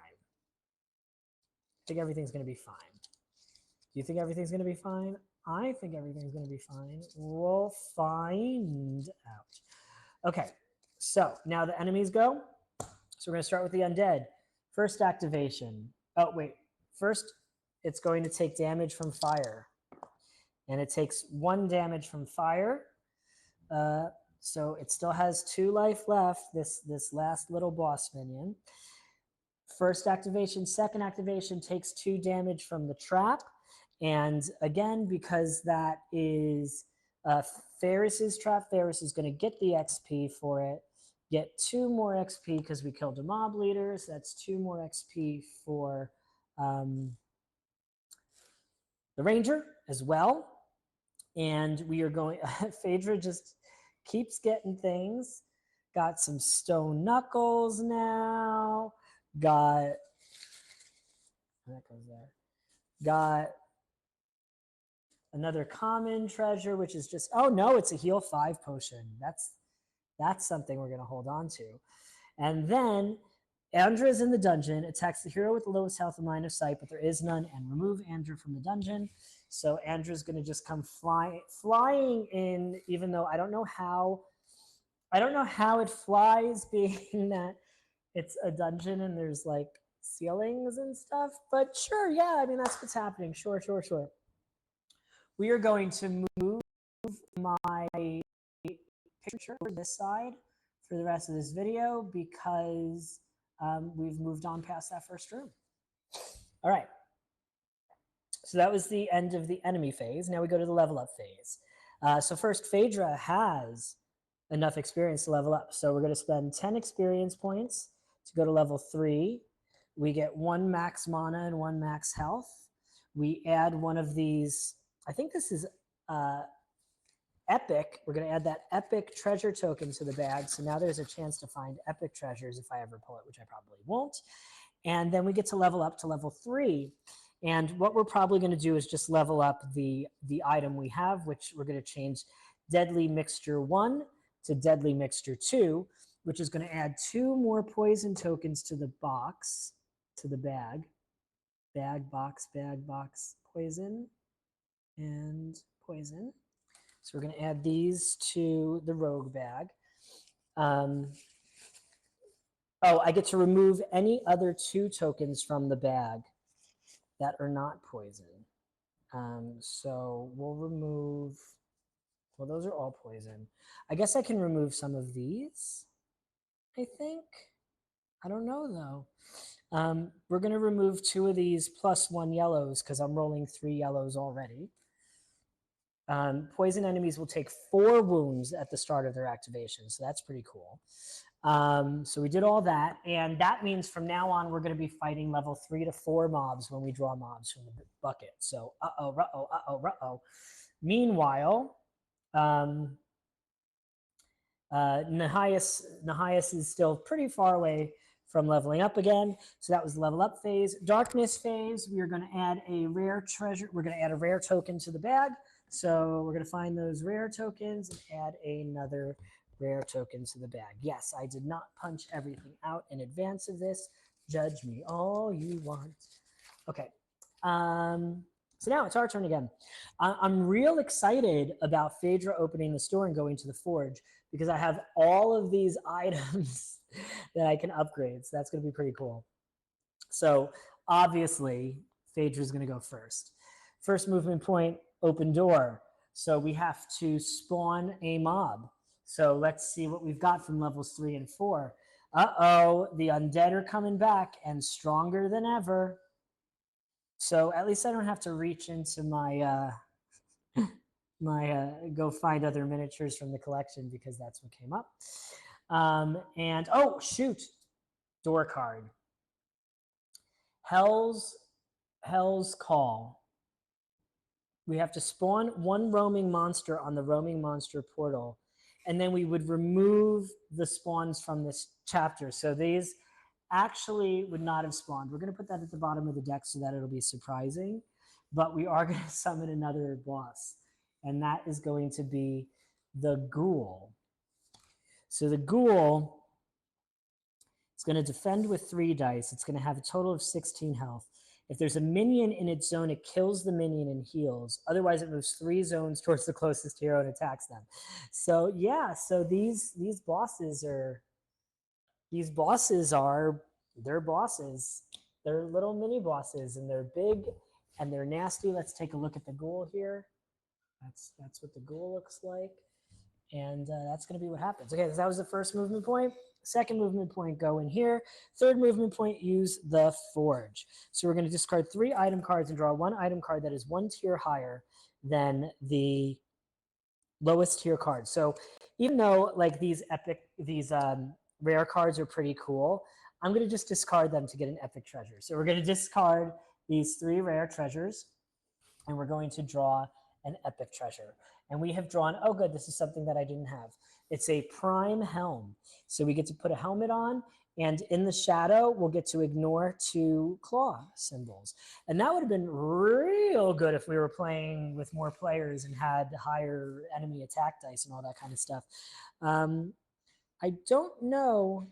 Do you think everything's going to be fine? I think everything's going to be fine. We'll find out. Okay, so now the enemies go. So we're going to start with the undead. First activation. Oh, wait. First, it's going to take damage from fire. And it takes 1 damage from fire. So it still has 2 life left, this last little boss minion. First activation. Second activation takes 2 damage from the trap. And again, because that is Ferris's trap, Ferris is going to get the XP for it. Get 2 more XP because we killed a mob leader. So that's 2 more XP for the ranger as well. And we are going, Phaedra just keeps getting things. Got some stone knuckles now. That goes there. Got another common treasure, which is just, oh no, it's a heal 5 potion. That's something we're going to hold on to. And then Andra is in the dungeon, attacks the hero with the lowest health and line of sight, but there is none, and remove Andra from the dungeon. So Andra's going to just come flying in, even though I don't know how it flies, being that it's a dungeon and there's like ceilings and stuff. But sure, yeah, I mean, that's what's happening. Sure. We are going to move my picture over this side for the rest of this video because we've moved on past that first room. All right. So that was the end of the enemy phase. Now we go to the level up phase. So first, Phaedra has enough experience to level up. So we're going to spend 10 experience points to go to level 3. We get 1 max mana and 1 max health. We add one of these, I think this is epic. We're going to add that epic treasure token to the bag. So now there's a chance to find epic treasures if I ever pull it, which I probably won't. And then we get to level up to level 3. And what we're probably going to do is just level up the item we have, which we're going to change Deadly Mixture 1 to Deadly Mixture 2, which is going to add 2 more poison tokens to the box, to the bag. Bag, box, poison, and poison. So we're going to add these to the rogue bag. Oh, I get to remove any other 2 tokens from the bag that are not poison. So we'll remove, well, those are all poison. I guess I can remove some of these, I think. I don't know, though. We're going to remove 2 of these plus 1 yellows because I'm rolling 3 yellows already. Poison enemies will take 4 wounds at the start of their activation, so that's pretty cool. So we did all that, and that means from now on we're going to be fighting level 3 to 4 mobs when we draw mobs from the bucket. So Meanwhile, Nahias is still pretty far away from leveling up again. So that was the level up phase. Darkness phase, we are going to add a rare treasure. We're going to add a rare token to the bag. So we're going to find those rare tokens and add another rare token to the bag. Yes, I did not punch everything out in advance of this. Judge me all you want. Okay. So now it's our turn again. I'm real excited about Phaedra opening the store and going to the forge because I have all of these items that I can upgrade. So that's going to be pretty cool. So obviously, Phaedra's going to go first. First movement point, open door. So we have to spawn a mob. So let's see what we've got from levels 3 and 4. Uh-oh, the undead are coming back and stronger than ever. So at least I don't have to reach into my go find other miniatures from the collection because that's what came up. And oh shoot, door card. Hell's Call. We have to spawn 1 roaming monster on the roaming monster portal, and then we would remove the spawns from this chapter. So these actually would not have spawned. We're going to put that at the bottom of the deck so that it'll be surprising, but we are going to summon another boss, and that is going to be the Ghoul. So the Ghoul It's going to defend with 3 dice. It's going to have a total of 16 health. If there's a minion in its zone, it kills the minion and heals. Otherwise, it moves 3 zones towards the closest hero and attacks them. So yeah, so these bosses are they're bosses. They're little mini bosses, and they're big and they're nasty. Let's take a look at the ghoul here. That's what the ghoul looks like. And that's going to be what happens. Okay, so that was the first movement point. Second movement point, go in here. Third movement point, use the Forge. So we're going to discard 3 item cards and draw 1 item card that is 1 tier higher than the lowest tier card. So even though like these rare cards are pretty cool, I'm going to just discard them to get an epic treasure. So we're going to discard these 3 rare treasures, and we're going to draw an epic treasure. And we have drawn, oh good, this is something that I didn't have. It's a prime helm. So we get to put a helmet on, and in the shadow, we'll get to ignore 2 claw symbols. And that would have been real good if we were playing with more players and had higher enemy attack dice and all that kind of stuff. I don't know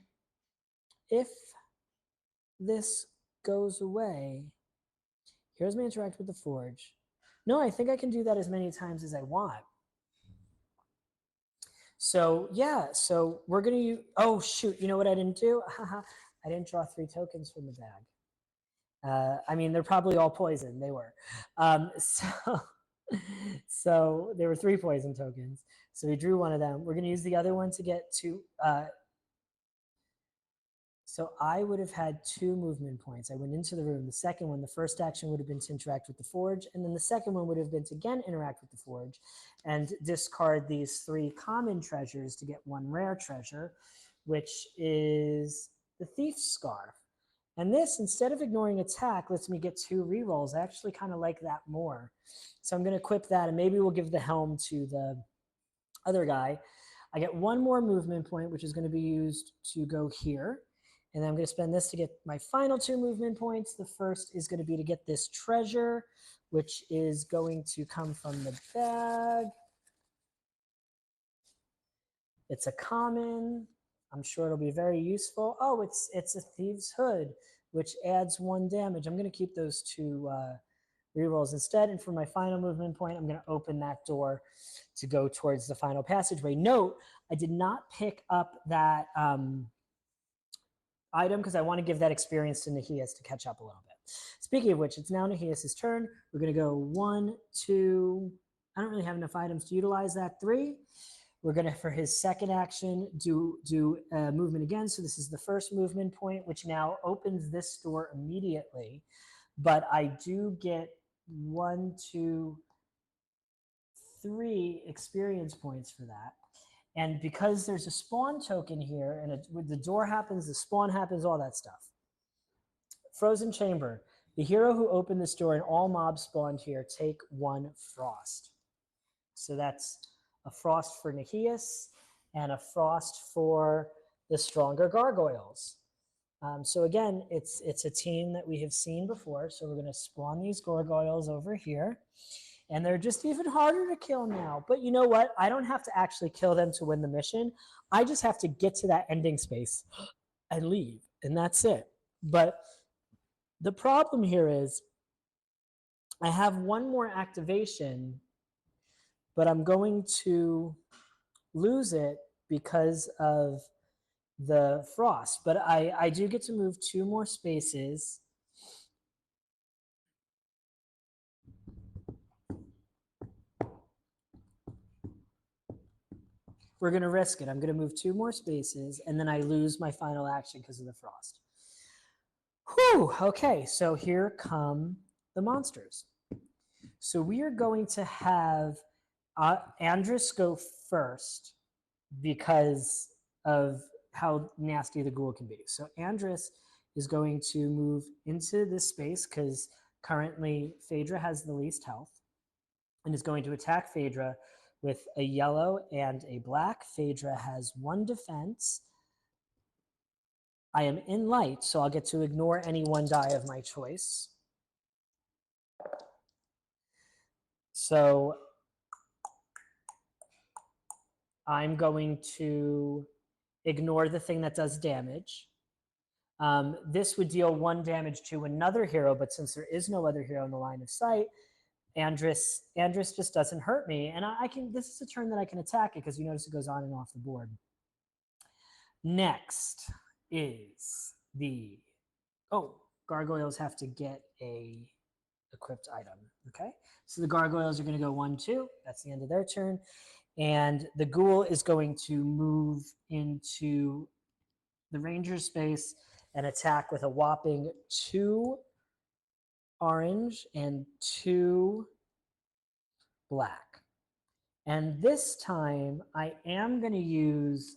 if this goes away. Here's my interact with the Forge. No, I think I can do that as many times as I want. So yeah, so we're going to use, oh shoot, you know what I didn't do? I didn't draw 3 tokens from the bag. I mean, they're probably all poison. They were. So there were 3 poison tokens. So we drew one of them. We're going to use the other one to get to, so I would have had 2 movement points. I went into the room. The second one, the first action would have been to interact with the Forge, and then the second one would have been to again interact with the Forge and discard these 3 common treasures to get 1 rare treasure, which is the Thief's Scarf. And this, instead of ignoring attack, lets me get 2 rerolls. I actually kind of like that more. So I'm going to equip that, and maybe we'll give the helm to the other guy. I get 1 more movement point, which is going to be used to go here. And I'm going to spend this to get my final 2 movement points. The first is going to be to get this treasure, which is going to come from the bag. It's a common. I'm sure it'll be very useful. Oh, it's a Thieves' Hood, which adds 1 damage. I'm going to keep those 2 rerolls instead. And for my final movement point, I'm going to open that door to go towards the final passageway. Note, I did not pick up that item because I want to give that experience to Nahias to catch up a little bit. Speaking of which, it's now Nahias' turn. We're going to go 1, 2. I don't really have enough items to utilize that. 3. We're going to, for his second action, do movement again. So this is the first movement point, which now opens this door immediately. But I do get 1, 2, 3 experience points for that. And because there's a spawn token here, and when the door happens, the spawn happens, all that stuff. Frozen Chamber. The hero who opened this door and all mobs spawned here take 1 frost. So that's a frost for Nahias and a frost for the stronger gargoyles. So again, it's a team that we have seen before. So we're going to spawn these gargoyles over here. And they're just even harder to kill now. But you know what? I don't have to actually kill them to win the mission. I just have to get to that ending space and leave. And that's it. But the problem here is I have 1 more activation, but I'm going to lose it because of the frost. But I do get to move 2 more spaces. We're going to risk it. I'm going to move 2 more spaces, and then I lose my final action because of the frost. Whew, okay, so here come the monsters. So we are going to have Andrus go first because of how nasty the ghoul can be. So Andrus is going to move into this space because currently Phaedra has the least health and is going to attack Phaedra with a yellow and a black. Phaedra has 1 defense. I am in light, so I'll get to ignore any 1 die of my choice. So I'm going to ignore the thing that does damage. This would deal 1 damage to another hero, but since there is no other hero in the line of sight, Andris just doesn't hurt me, and I can. This is a turn that I can attack it because you notice it goes on and off the board. Next is the gargoyles have to get a equipped item. Okay, so the gargoyles are going to go 1-2. That's the end of their turn, and the ghoul is going to move into the ranger space and attack with a whopping 2 orange and 2 black. And this time I am going to use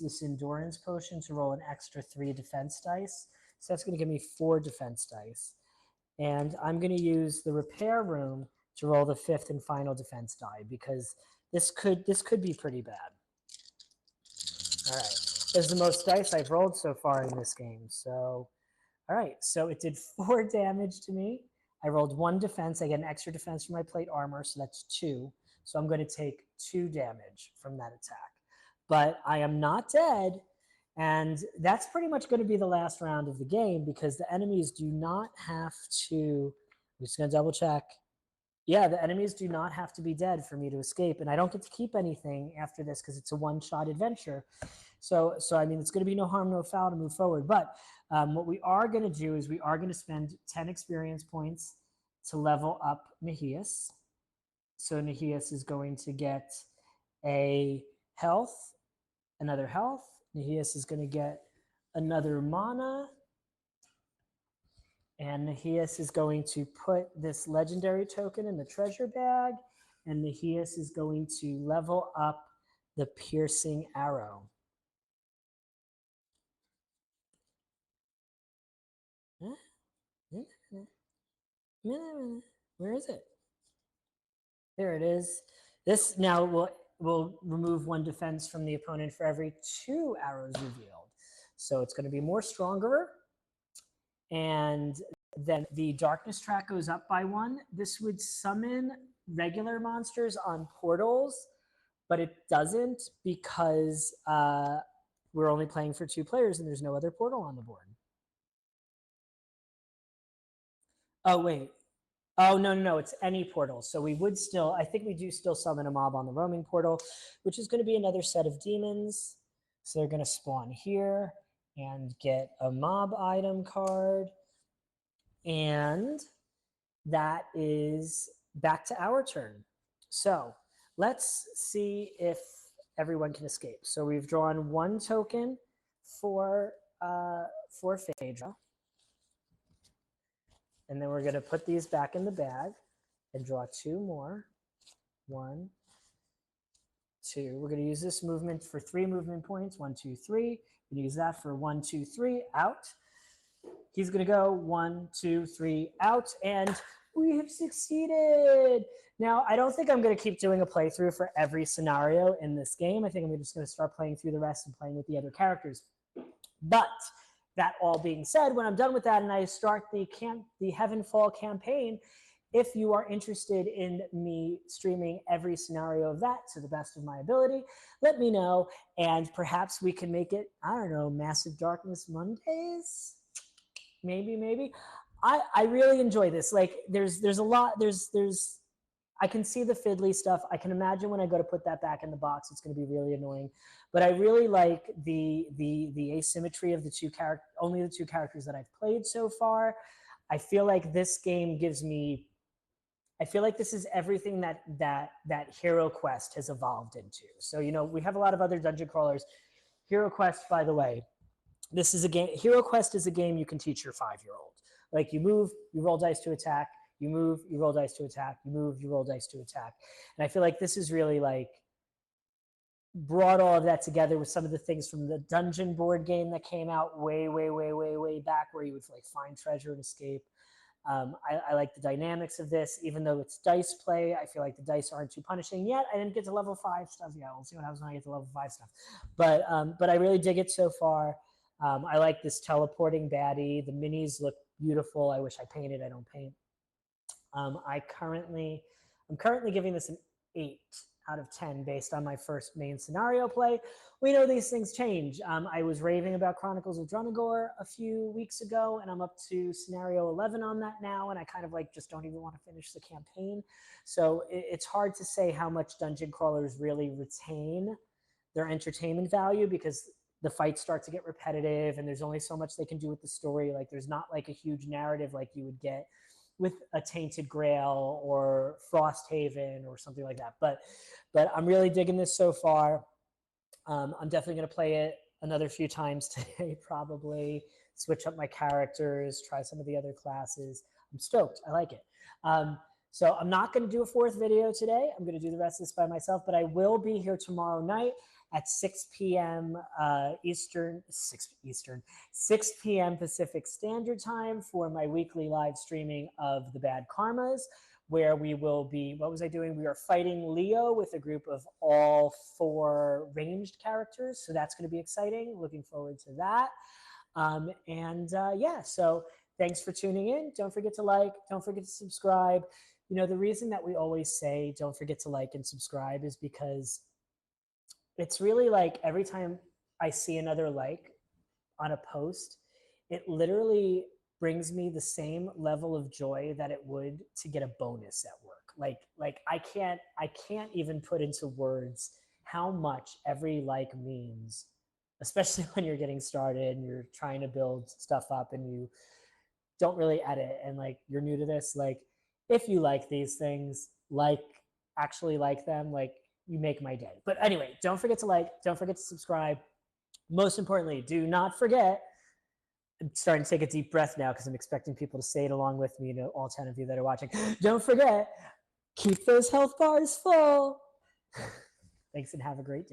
this endurance potion to roll an extra 3 defense dice. So that's going to give me 4 defense dice. And I'm going to use the repair room to roll the 5th and final defense die because this could be pretty bad. All right. This is the most dice I've rolled so far in this game. So, all right. So it did 4 damage to me. I rolled 1 defense. I get an extra defense from my plate armor, so that's 2. So I'm going to take 2 damage from that attack. But I am not dead, and that's pretty much going to be the last round of the game because the enemies do not have to. I'm just going to double check. Yeah, the enemies do not have to be dead for me to escape, and I don't get to keep anything after this because it's a one-shot adventure. So I mean, it's going to be no harm, no foul to move forward. But what we are going to do is we are going to spend 10 experience points to level up Nahias. So Nahias is going to get a health, another health. Nahias is going to get another mana. And Nahias is going to put this legendary token in the treasure bag. And Nahias is going to level up the piercing arrow. Where is it? There it is. This now will remove 1 defense from the opponent for every 2 arrows revealed. So it's going to be more stronger. And then the darkness track goes up by 1. This would summon regular monsters on portals, but it doesn't because we're only playing for 2 players and there's no other portal on the board. Oh, wait. Oh, no, it's any portal. So we would still, I think we do still summon a mob on the roaming portal, which is going to be another set of demons. So they're going to spawn here and get a mob item card. And that is back to our turn. So let's see if everyone can escape. So we've drawn 1 token for Phaedra. And then we're going to put these back in the bag and draw 2 more. 1, 2. We're going to use this movement for 3 movement points. 1, 2, 3. We're going to use that for 1, 2, 3. Out. He's going to go 1, 2, 3. Out. And we have succeeded. Now, I don't think I'm going to keep doing a playthrough for every scenario in this game. I think I'm just going to start playing through the rest and playing with the other characters. But that all being said, when I'm done with that and I start the Heavenfall campaign, if you are interested in me streaming every scenario of that to the best of my ability, let me know, and perhaps we can make it, I don't know, Massive Darkness Mondays? Maybe. I really enjoy this. Like, there's a lot, I can see the fiddly stuff. I can imagine when I go to put that back in the box, it's going to be really annoying. But I really like the asymmetry of the 2 characters, only the 2 characters that I've played so far. I feel like this game gives me, I feel like this is everything that Hero Quest has evolved into. So, you know, we have a lot of other dungeon crawlers. Hero Quest, by the way, this is a game, Hero Quest is a game you can teach your 5-year-old. Like, you move, you roll dice to attack. You move, you roll dice to attack. You move, you roll dice to attack. And I feel like this is really like brought all of that together with some of the things from the dungeon board game that came out way back, where you would like find treasure and escape. I like the dynamics of this, even though it's dice play. I feel like the dice aren't too punishing yet. I didn't get to level 5 stuff. Yeah, we'll see what happens when I get to level 5 stuff. But I really dig it so far. I like this teleporting baddie. The minis look beautiful. I wish I painted. I don't paint. I'm currently giving this an 8 out of 10 based on my first main scenario play. We know these things change. I was raving about Chronicles of Drunagor a few weeks ago, and I'm up to scenario 11 on that now, and I kind of like just don't even want to finish the campaign. So it's hard to say how much dungeon crawlers really retain their entertainment value, because the fights start to get repetitive and there's only so much they can do with the story. Like there's not like a huge narrative like you would get with a Tainted Grail or Frosthaven or something like that. But I'm really digging this so far. I'm definitely going to play it another few times today, probably switch up my characters, try some of the other classes. I'm stoked. I like it. So I'm not going to do a fourth video today. I'm going to do the rest of this by myself, but I will be here tomorrow night at 6 p.m. Eastern, 6 p.m. Pacific Standard Time for my weekly live streaming of The Bad Karmas, where we will be, what was I doing? We are fighting Leo with a group of all 4 ranged characters. So that's going to be exciting. Looking forward to that. Yeah, so thanks for tuning in. Don't forget to like, don't forget to subscribe. You know, the reason that we always say don't forget to like and subscribe is because it's really like every time I see another like on a post, it literally brings me the same level of joy that it would to get a bonus at work. Like I can't even put into words how much every like means, especially when you're getting started and you're trying to build stuff up and you don't really edit and like you're new to this. Like if you like these things, like actually like them, like you make my day. But anyway, don't forget to like, don't forget to subscribe. Most importantly, do not forget, I'm starting to take a deep breath now because I'm expecting people to say it along with me, you know, all 10 of you that are watching. Don't forget, keep those health bars full. Thanks and have a great day.